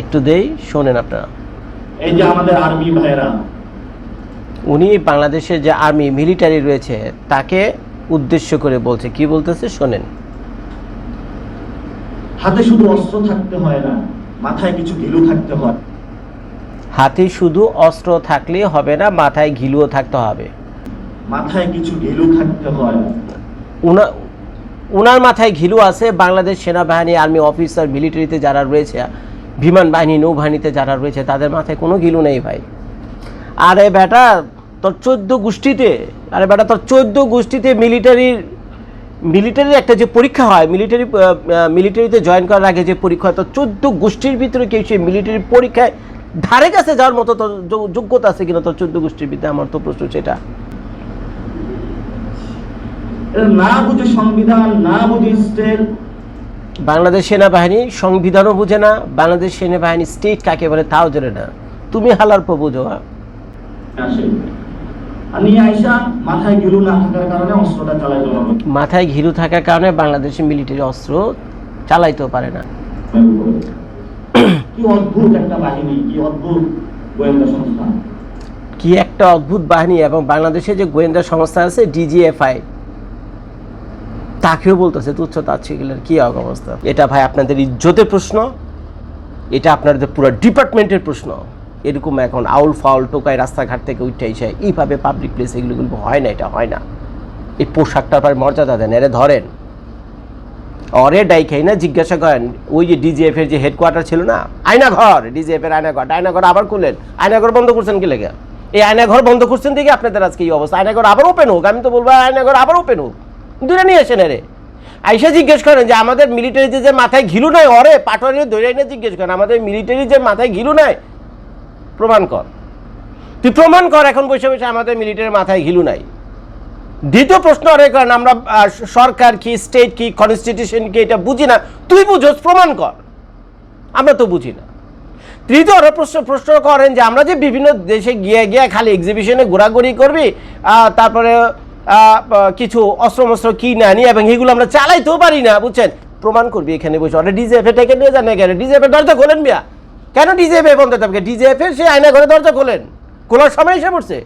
একটু দেই, শোনেন আপনারা। এই যে আমাদের আর্মি ভাইয়েরা, উনি বাংলাদেশের যে আর্মি মিলিটারি রয়েছে তাকে উদ্দেশ্য করে বলছে, কি বলতেছে শোনেন। হাতে শুধু অস্ত্র থাকতে হয় না, মাথায় কিছু ঘিলু থাকতে হয়। হাতে শুধু অস্ত্র থাকলে হবে না, মাথায় ঘিলুও থাকতে হবে। মাথায় কিছু ঘিলু থাকতে হয়। উনার মাথায় ঘিলু আছে। বাংলাদেশ সেনাবাহিনী, আর্মি অফিসার, মিলিটারিতে যারা রয়েছে, বিমান বাহিনী, নৌবাহিনীতে যারা রয়েছে, তাদের মাথায় কোনো ঘিলু নেই ভাই। আরে বেটা তোর 14 গোষ্ঠীতে, আরে বেটা তোর 14 গোষ্ঠীতে মিলিটারির একটা যে পরীক্ষা হয়, মিলিটারিতে জয়েন করার আগে যে পরীক্ষা হয়, তোর 14 গোষ্ঠীর ভিতরে কেউ সেই মিলিটারি পরীক্ষায় ধারে কাছে যাওয়ার মতো তোর যোগ্যতা আছে কিনা তোর 14 গোষ্ঠীর ভিতরে? আমার তো প্রশ্ন সেটা। না বুঝে সংবিধান, না বুঝে স্টেট। বাংলাদেশ সেনাবাহিনী সংবিধানও বুঝে না, বাংলাদেশ সেনাবাহিনী স্টেট কাকে বলে তাও জানে না। তুমি হালার পর বুঝো। মাথায় ঘিলু না থাকার কারণে অস্ত্রটা চালাইতে পারে। মাথায় ঘিলু থাকার কারণে বাংলাদেশের মিলিটারি অস্ত্র চালাইতেও পারে না। কি অদ্ভুত একটা বাহিনী, কি অদ্ভুত গোয়েন্দা সংস্থা, কি একটা অদ্ভুত বাহিনী। এবং বাংলাদেশে যে গোয়েন্দা সংস্থা আছে ডিজিএফআই, তাকেও বলতেছে তুচ্ছ তাচ্ছিল্যের। কি অবস্থা এটা ভাই? আপনাদের ইজ্জতের প্রশ্ন, এটা আপনাদের পুরো ডিপার্টমেন্টের প্রশ্ন। এরকম এখন আউল ফাউল টোকায় রাস্তাঘাট থেকে উঠে এসে এইভাবে পাবলিক প্লেস এগুলো হয় না, এটা হয় না। এই পোশাকটা পার মর্যাদা দেন, এরে ধরেন, অরে ডাইখাই না জিজ্ঞাসা করেন। ওই যে ডিজিএফ এর যে হেডকোয়ার্টার ছিল না, আয়নাঘর, ডিজিএফ এর আয়নাঘর আবার খুললেন। আয়নাঘর বন্ধ করছেন কি লেগে? এই আয়নাঘর বন্ধ করছেন দেখে আপনাদের আজকে এই অবস্থা। আয়নাঘর আবার ওপেন হোক, আমি তো বলবো আয়নাঘর আবার ওপেন হোক। দূরে নিয়ে আসেন এরে। আইসা জিজ্ঞেস করেন যে আমাদের মিলিটারিতে যে মাথায় ঘিলু নাই, অরে পাটোয়ারি ধরে এনে জিজ্ঞেস করেন আমাদের মিলিটারি যে মাথায় ঘিলু নাই, প্রমাণ কর। তুই প্রমাণ কর এখন বসে বসে আমাদের মিলিটারির মাথায় ঘিলু নাই। দ্বিতীয় প্রশ্ন আরে করেন আমরা সরকার কি, স্টেট কি, কনস্টিটিউশন কি, এটা বুঝি না। তুই বুঝোস, প্রমাণ কর। আমরা তো বুঝি না। তৃতীয় প্রশ্ন করেন যে আমরা যে বিভিন্ন দেশে গিয়ে খালি এক্সিবিশনে ঘোরাঘুরি করবি, তারপরে কিছু অস্ত্র কিনে আনি এবং এগুলো আমরা চালাইতেও পারি না, বুঝছেন? প্রমাণ করবি এখানে বসে। ওরা ডিজিএফ এটাকে নিয়ে যান না কেন? ডিজিএফ এর দরজা খোলেন মিয়া, কেন ডিজিএফ বন্ধ থাকবে? ডিজিএফ এর সে আয়না ঘরে দরজা খোলেন, খোলার সময় এসে পড়ছে।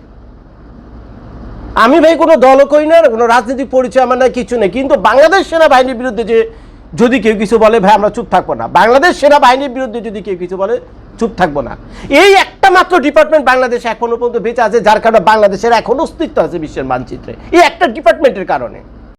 আমি ভাই কোনো দলও করি না, কোনো রাজনৈতিক পরিচয় আমার না, কিছু নেই। কিন্তু বাংলাদেশ সেনাবাহিনীর বিরুদ্ধে যে যদি কেউ কিছু বলে ভাই আমরা চুপ থাকবো না। বাংলাদেশ সেনাবাহিনীর বিরুদ্ধে যদি কেউ কিছু বলে চুপ থাকবো না। এই একটা মাত্র ডিপার্টমেন্ট বাংলাদেশে এখনো পর্যন্ত বেঁচে আছে, যার কারণে বাংলাদেশের এখন অস্তিত্ব আছে বিশ্বের মানচিত্রে, এই একটা ডিপার্টমেন্টের কারণে।